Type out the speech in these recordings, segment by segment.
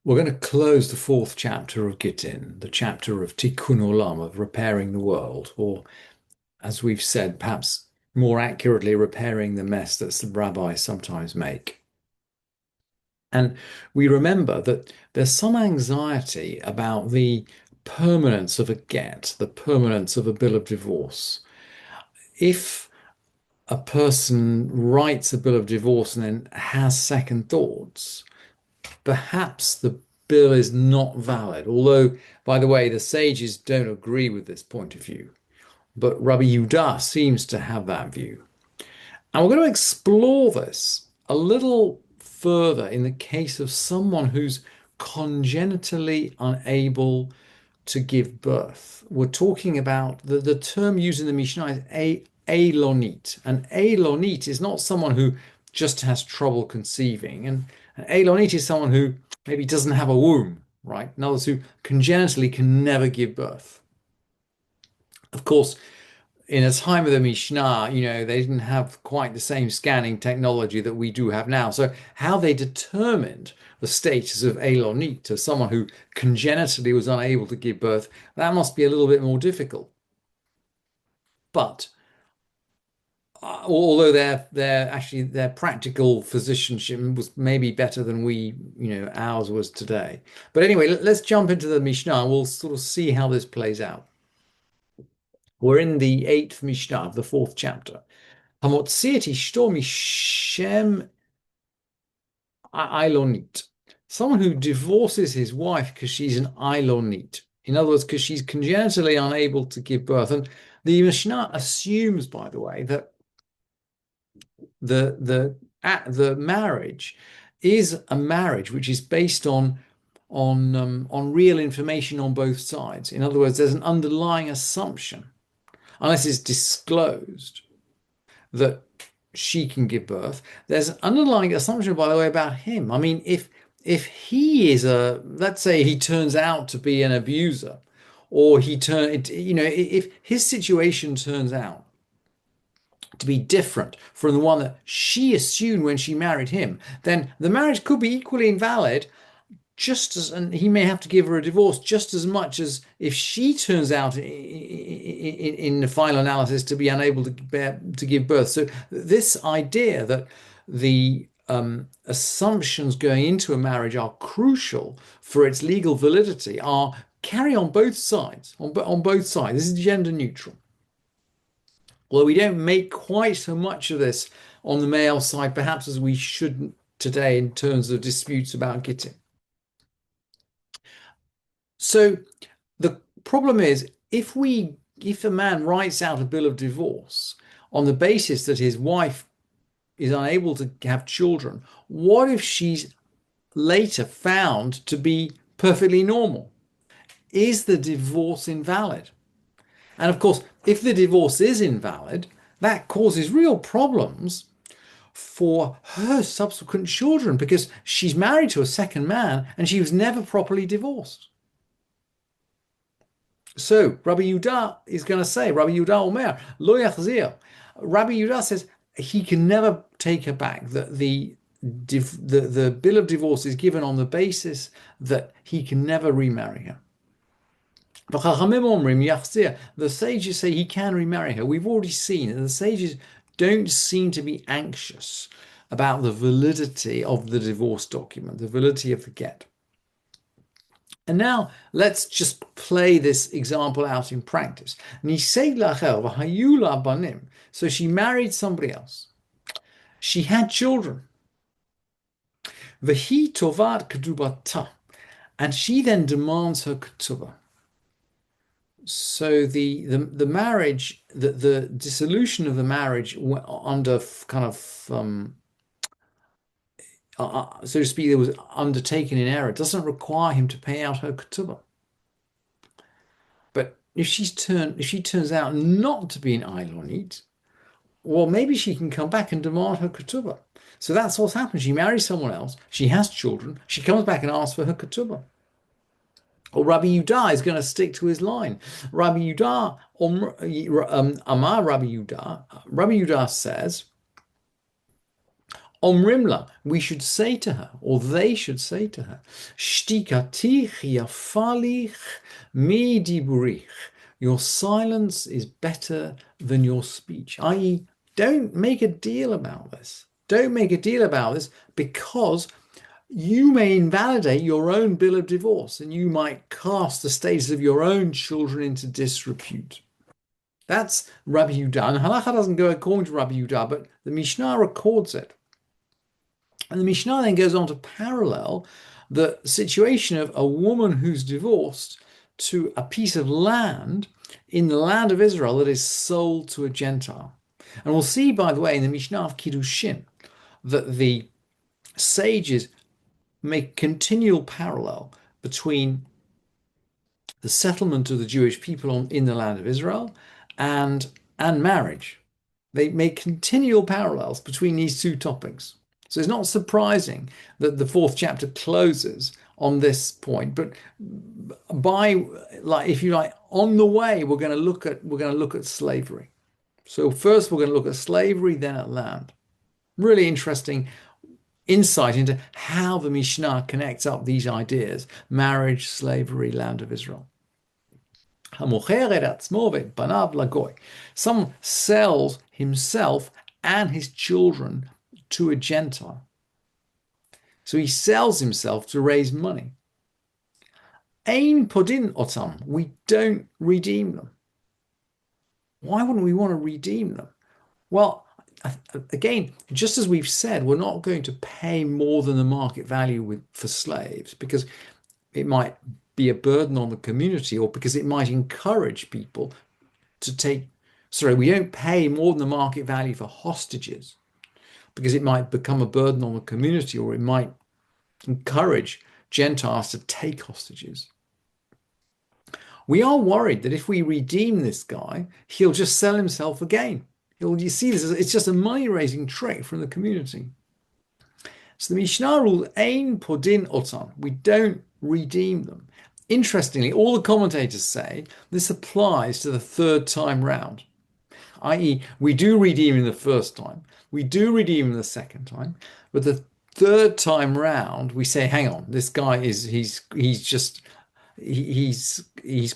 We're going to close the fourth chapter of Gittin, the chapter of Tikkun Olam, of repairing the world, or as we've said, perhaps more accurately, repairing the mess that the rabbis sometimes make. And we remember that there's some anxiety about the permanence of a get, the permanence of a bill of divorce. If a person writes a bill of divorce and then has second thoughts, perhaps the bill is not valid. Although, by the way, the sages don't agree with this point of view. But Rabbi Yehuda seems to have that view. And we're going to explore this a little further in the case of someone who's congenitally unable to give birth. We're talking about the term used in the Mishnah is Elonit. And Elonit is not someone who just has trouble conceiving. And an Elonit is someone who maybe doesn't have a womb, right? In other words, who congenitally can never give birth. Of course, in a time of the Mishnah, they didn't have quite the same scanning technology that we do have now. So how they determined the status of Elonit, to someone who congenitally was unable to give birth, that must be a little bit more difficult. But although their practical physicianship was maybe better than ours was today. But anyway, let's jump into the Mishnah. We'll sort of see how this plays out. We're in the eighth Mishnah of the fourth chapter. Hamotziet ishto mishem Ailonit. Someone who divorces his wife because she's an Ailonit. In other words, because she's congenitally unable to give birth. And the Mishnah assumes, by the way, that the marriage is a marriage which is based on real information on both sides. In other words, there's an underlying assumption, unless it's disclosed, that she can give birth. There's an underlying assumption, by the way, about him. I mean, if he is let's say he turns out to be an abuser, or if his situation turns out to be different from the one that she assumed when she married him, then the marriage could be equally invalid, and he may have to give her a divorce just as much as if she turns out in the final analysis to be unable to give birth. So this idea that the assumptions going into a marriage are crucial for its legal validity are carry on both sides. On both sides, this is gender neutral. Although we don't make quite so much of this on the male side, perhaps as we should today in terms of disputes about Gittin. So the problem is, if a man writes out a bill of divorce on the basis that his wife is unable to have children, what if she's later found to be perfectly normal? Is the divorce invalid? And of course, if the divorce is invalid, that causes real problems for her subsequent children, because she's married to a second man and she was never properly divorced. So Rabbi Yehuda is going to say, Rabbi Yehuda Omer, Lo Yachzir. Rabbi Yehuda says he can never take her back. That the bill of divorce is given on the basis that he can never remarry her. The sages say he can remarry her. We've already seen that the sages don't seem to be anxious about the validity of the divorce document, the validity of the get. And now let's just play this example out in practice. So she married somebody else. She had children. V'hi tovat ketubata. And she then demands her ketubah. So the marriage, the dissolution of the marriage under kind of so to speak, it was undertaken in error. It doesn't require him to pay out her ketubah. But if she turns out not to be an Ailonit, well, maybe she can come back and demand her ketubah. So that's what's happened. She marries someone else. She has children. She comes back and asks for her ketubah. Or Rabbi Yehuda is going to stick to his line. Rabbi Yehuda, Amar Rabbi Yehuda, Rabbi Yehuda says, Omrimla, we should say to her, or they should say to her, Shtikatich yafalich mi diburich. Your silence is better than your speech. I.e., don't make a deal about this. Don't make a deal about this because you may invalidate your own bill of divorce and you might cast the status of your own children into disrepute. That's Rabbi Yehuda. And Halacha doesn't go according to Rabbi Yehuda, but the Mishnah records it. And the Mishnah then goes on to parallel the situation of a woman who's divorced to a piece of land in the land of Israel that is sold to a Gentile. And we'll see, by the way, in the Mishnah of Kiddushin, that the sages make continual parallel between the settlement of the Jewish people in the land of Israel and marriage. They make continual parallels between these two topics. So it's not surprising that the fourth chapter closes on this point. But if you like, on the way, we're going to look at slavery. So first we're going to look at slavery, then at land. Really interesting insight into how the Mishnah connects up these ideas: marriage, slavery, land of Israel. Someone sells himself and his children to a Gentile. So he sells himself to raise money. Ein podin otam, we don't redeem them. Why wouldn't we want to redeem them? Well, again, just as we've said, we're not going to pay more than the market value for slaves because it might be a burden on the community or because it might encourage people to we don't pay more than the market value for hostages because it might become a burden on the community or it might encourage Gentiles to take hostages. We are worried that if we redeem this guy, he'll just sell himself again. You see this, it's just a money-raising trick from the community. So the Mishnah rule, Ein podin otam, we don't redeem them. Interestingly, all the commentators say this applies to the third time round, i.e. we do redeem him the first time, we do redeem him the second time, but the third time round we say, hang on, this guy he's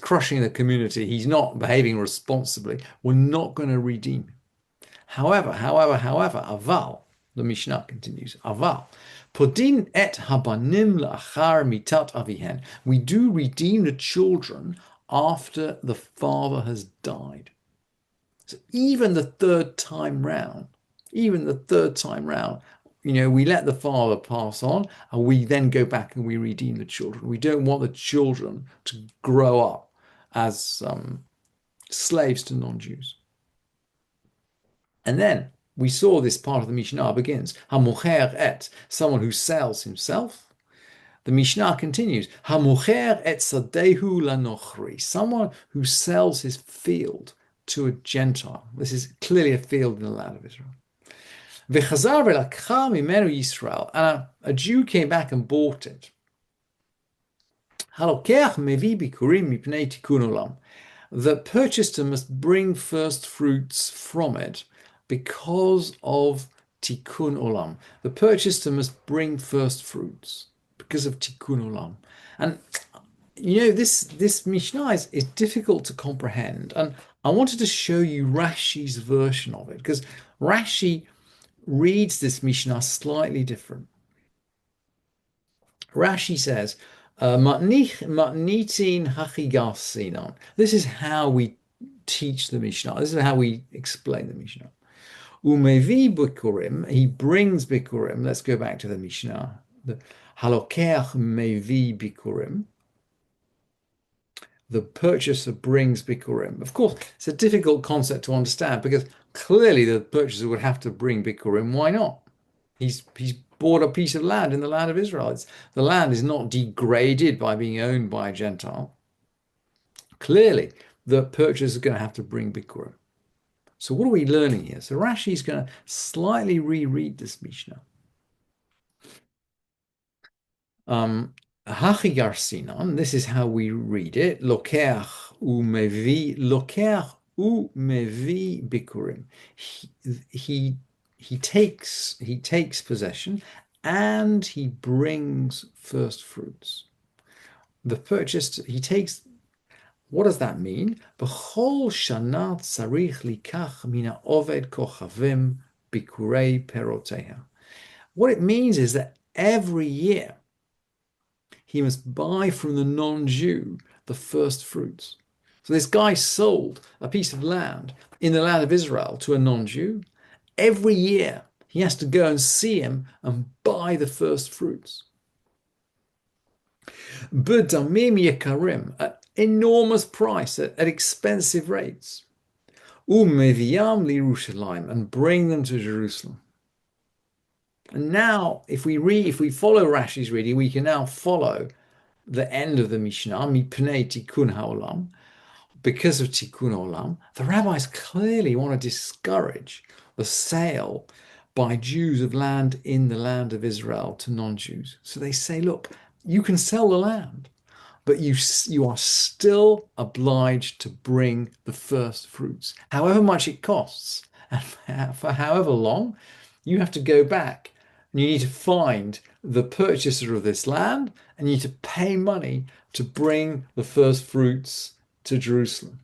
crushing the community, he's not behaving responsibly, we're not going to redeem him. However, aval, the Mishnah continues, aval, podin et habanim la'achar mitat avihen. We do redeem the children after the father has died. So even the third time round, we let the father pass on and we then go back and we redeem the children. We don't want the children to grow up as slaves to non-Jews. And then we saw this part of the Mishnah begins, hamocher et, someone who sells himself. The Mishnah continues, hamocher et sadehu lanochri, someone who sells his field to a Gentile. This is clearly a field in the land of Israel. V'chazar v'lakcha mimenu Yisrael, and a Jew came back and bought it. Halokeach mevi bikurim mipnei tikun olam. The purchaser must bring first fruits from it because of tikkun olam. The purchaser must bring first fruits because of tikkun olam. And this Mishnah is difficult to comprehend. And I wanted to show you Rashi's version of it because Rashi reads this Mishnah slightly different. Rashi says, Matnitin hachigarsinan. This is how we teach the Mishnah. This is how we explain the Mishnah. Umevi bikurim, he brings bikurim. Let's go back to the Mishnah. The halokeach mevi bikurim. The purchaser brings bikurim. Of course, it's a difficult concept to understand because clearly the purchaser would have to bring bikurim. Why not? He's bought a piece of land in the land of Israel. The land is not degraded by being owned by a Gentile. Clearly, the purchaser is going to have to bring bikurim. So what are we learning here? So Rashi is going to slightly reread this Mishnah. Hachigarsinan, this is how we read it. Lokeach umevi bikurim. He he takes possession and he brings first fruits. The purchase he takes. What does that mean? B'chol shana tzarich likach mina oved kochavim bikurei peroteha. What it means is that every year he must buy from the non-Jew the first fruits. So this guy sold a piece of land in the land of Israel to a non-Jew. Every year he has to go and see him and buy the first fruits. B'damim yekarim, at enormous price, at expensive rates. U'meviam liYerushalayim, and bring them to Jerusalem. And now, if we follow Rashi's reading, we can now follow the end of the Mishnah, mipnei tikkun ha'olam. Because of tikkun olam, the rabbis clearly want to discourage the sale by Jews of land in the land of Israel to non-Jews. So they say, look, you can sell the land, but you are still obliged to bring the first fruits, however much it costs, and for however long. You have to go back and you need to find the purchaser of this land, and you need to pay money to bring the first fruits to Jerusalem.